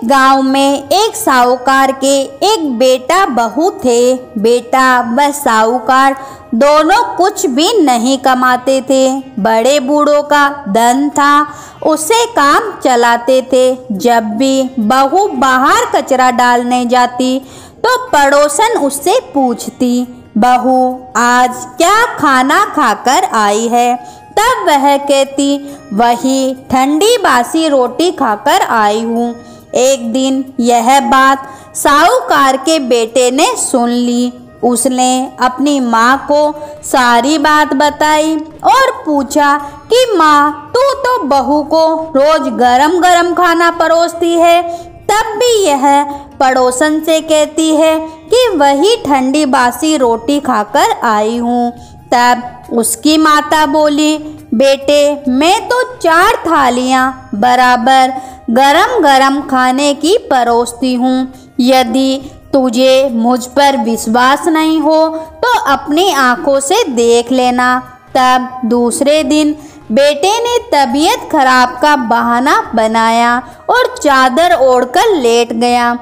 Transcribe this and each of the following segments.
गांव में एक साहूकार के एक बेटा बहू थे। बेटा व साहूकार दोनों कुछ भी नहीं कमाते थे। बड़े बूढ़ों का धन था, उसे काम चलाते थे। जब भी बहू बाहर कचरा डालने जाती तो पड़ोसन उससे पूछती, बहू आज क्या खाना खाकर आई है? तब वह कहती, वही ठंडी बासी रोटी खाकर आई हूँ। एक दिन यह बात साहूकार के बेटे ने सुन ली। उसने अपनी माँ को सारी बात बताई और पूछा कि माँ, तू तो बहू को रोज गरम गरम खाना परोसती है, तब भी यह पड़ोसन से कहती है कि वही ठंडी बासी रोटी खाकर आई हूँ। तब उसकी माता बोली, बेटे मैं तो 4 थालियाँ बराबर गरम गरम खाने की परोसती हूँ। यदि तुझे मुझ पर विश्वास नहीं हो तो अपनी आंखों से देख लेना। तब दूसरे दिन बेटे ने तबीयत खराब का बहाना बनाया और चादर ओढ़कर लेट गया।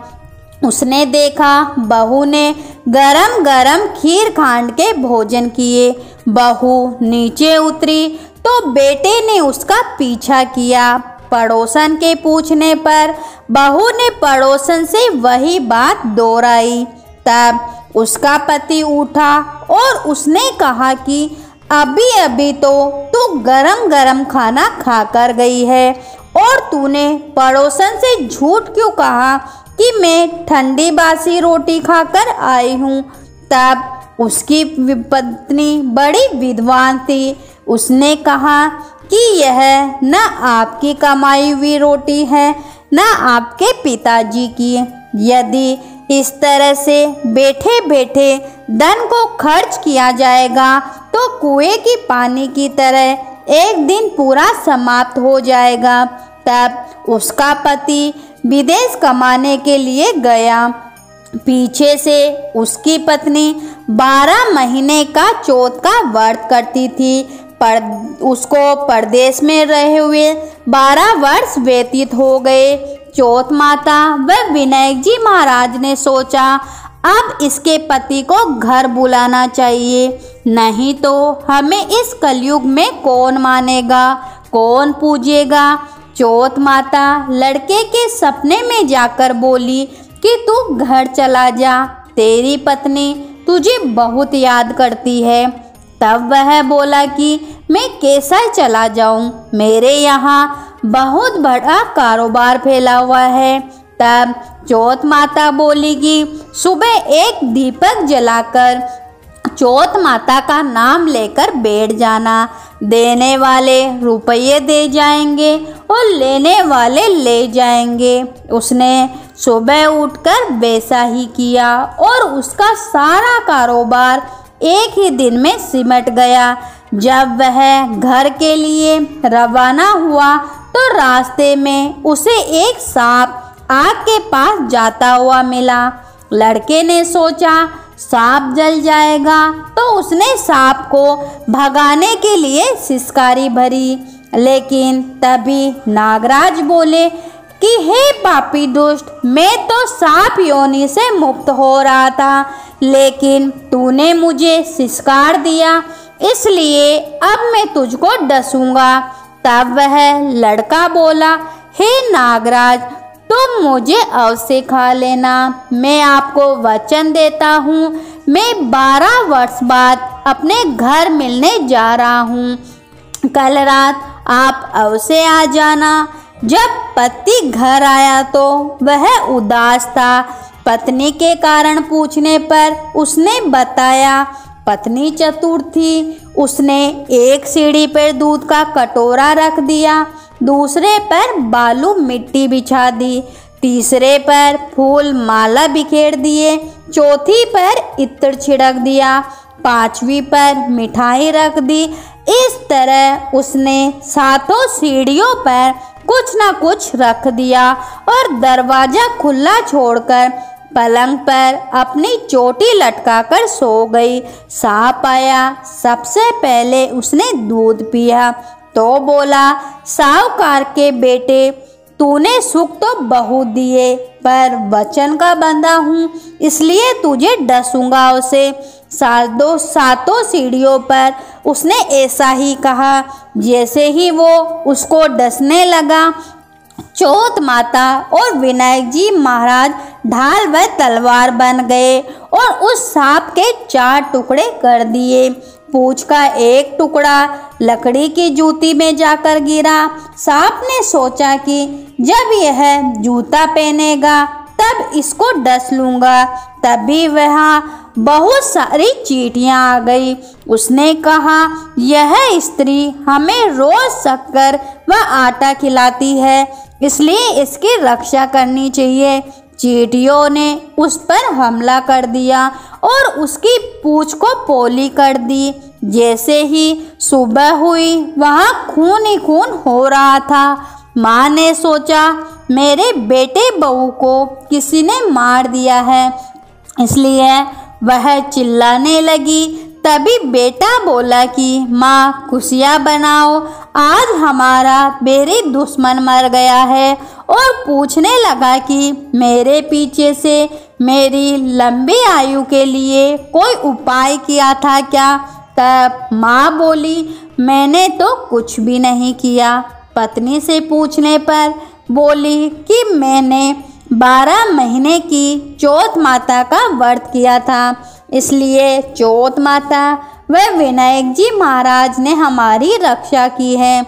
उसने देखा बहू ने गरम गरम खीर खांड के भोजन किए। बहू नीचे उतरी तो बेटे ने उसका पीछा किया। पड़ोसन के पूछने पर बहू ने पड़ोसन से वही बात दोहराई। तब उसका पति उठा और उसने कहा कि अभी अभी तो तू गरम गरम खाना खाकर गई है और तूने पड़ोसन से झूठ क्यों कहा कि मैं ठंडी बासी रोटी खाकर आई हूँ? तब उसकी पत्नी बड़ी विद्वान थी। उसने कहा कि यह न आपकी कमाई हुई रोटी है न आपके पिताजी की। यदि इस तरह से बैठे बैठे धन को खर्च किया जाएगा तो कुएं की पानी की तरह एक दिन पूरा समाप्त हो जाएगा। तब उसका पति विदेश कमाने के लिए गया। पीछे से उसकी पत्नी 12 महीने का चौथ का व्रत करती थी। उसको परदेश में रहे हुए 12 वर्ष व्यतीत हो गए। चौथ माता व विनायक जी महाराज ने सोचा अब इसके पति को घर बुलाना चाहिए, नहीं तो हमें इस कलयुग में कौन मानेगा, कौन पूजेगा। चौथ माता लड़के के सपने में जाकर बोली कि तू घर चला जा, तेरी पत्नी तुझे बहुत याद करती है। तब वह बोला कि मैं कैसा चला जाऊं, मेरे यहाँ बहुत बड़ा कारोबार फैला हुआ है। तब चौथ माता बोली कि सुबह एक दीपक जलाकर चौथ माता का नाम लेकर बैठ जाना, देने वाले रुपये दे जाएंगे और लेने वाले ले जाएंगे। उसने सुबह उठकर वैसा ही किया और उसका सारा कारोबार एक ही दिन में सिमट गया। जब वह घर के लिए रवाना हुआ तो रास्ते में उसे एक सांप आग के पास जाता हुआ मिला। लड़के ने सोचा सांप जल जाएगा तो उसने सांप को भगाने के लिए सिसकारी भरी, लेकिन तभी नागराज बोले कि हे पापी दुष्ट, मैं तो सांप योनि से मुक्त हो रहा था, लेकिन तूने मुझे सिसकार दिया, इसलिए अब मैं तुझको डसूंगा। तब वह लड़का बोला, हे नागराज, तुम मुझे अवश्य खा लेना, मैं आपको वचन देता हूँ, मैं 12 वर्ष बाद अपने घर मिलने जा रहा हूँ। कल रात आप अवश्य आ जाना। जब पति घर आया तो वह उदास था। पत्नी के कारण पूछने पर उसने बताया पत्नी चतुर थी। उसने एक सीढ़ी पर दूध का कटोरा रख दिया, दूसरे पर बालू मिट्टी बिछा दी, तीसरे पर फूल माला बिखेर दिए, चौथी पर इत्र छिड़क दिया, 5वीं पर मिठाई रख दी। इस तरह उसने 7 सीढ़ियों पर कुछ न कुछ रख दिया और दरवाजा खुला छोड़कर पलंग पर अपनी चोटी लटकाकर सो गई। सांप आया, सबसे पहले उसने दूध पिया तो बोला, साहूकार के बेटे, तूने सुख तो बहुत दिए, पर वचन का बंधा हूँ, इसलिए तुझे डसूंगा उसे। सातों सीढ़ियों पर उसने ऐसा ही कहा। जैसे ही वो उसको डसने लगा, चौथ माता और विनायक जी महाराज ढाल व तलवार बन गए और उस सांप के 4 टुकड़े कर दिए। पूंछ का एक टुकड़ा लकड़ी की जूती में जाकर गिरा। सांप ने सोचा कि जब यह जूता पहनेगा तब इसको डस लूँगा। तभी वहाँ बहुत सारी चींटियाँ आ गई। उसने कहा, यह स्त्री हमें रोज शक्कर व आटा खिलाती है, इसलिए इसकी रक्षा करनी चाहिए। चींटियों ने उस पर हमला कर दिया और उसकी पूंछ को पोली कर दी। जैसे ही सुबह हुई, वहाँ खून ही खून हो रहा था। माँ ने सोचा, मेरे बेटे बहू को किसी ने मार दिया है, इसलिए वह चिल्लाने लगी। तभी बेटा बोला कि माँ खुशियाँ बनाओ, आज हमारा मेरी दुश्मन मर गया है, और पूछने लगा कि मेरे पीछे से मेरी लंबी आयु के लिए कोई उपाय किया था क्या? तब माँ बोली, मैंने तो कुछ भी नहीं किया। पत्नी से पूछने पर बोली कि मैंने 12 महीने की चौथ माता का व्रत किया था, इसलिए चौथ माता व विनायक जी महाराज ने हमारी रक्षा की है।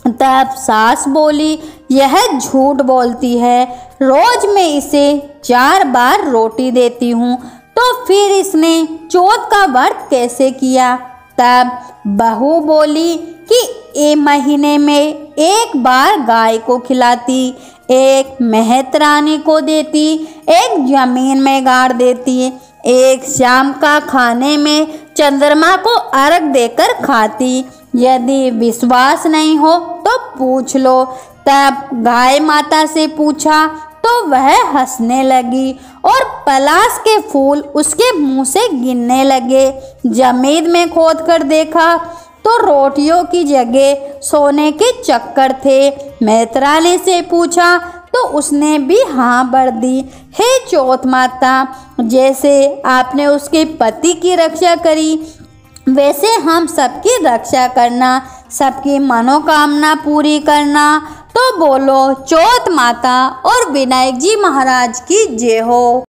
तब सास बोली, यह झूठ बोलती है, रोज मैं इसे 4 बार रोटी देती हूँ, तो फिर इसने चौथ का व्रत कैसे किया? तब बहू बोली कि 1 महीने में 1 बार गाय को खिलाती, 1 मेहतरानी को देती, 1 जमीन में गाड़ देती, 1 शाम का खाने में चंद्रमा को अर्घ देकर खाती। यदि विश्वास नहीं हो तो पूछ लो। तब गाय माता से पूछा तो वह हंसने लगी और पलाश के फूल उसके मुंह से गिरने लगे। जमीन में खोद कर देखा तो रोटियों की जगह सोने के चक्कर थे। मैत्राली से पूछा तो उसने भी हाँ भर दी। हे चौथ माता, जैसे आपने उसके पति की रक्षा करी, वैसे हम सबकी रक्षा करना, सबकी मनोकामना पूरी करना। तो बोलो चौथ माता और विनायक जी महाराज की जय हो।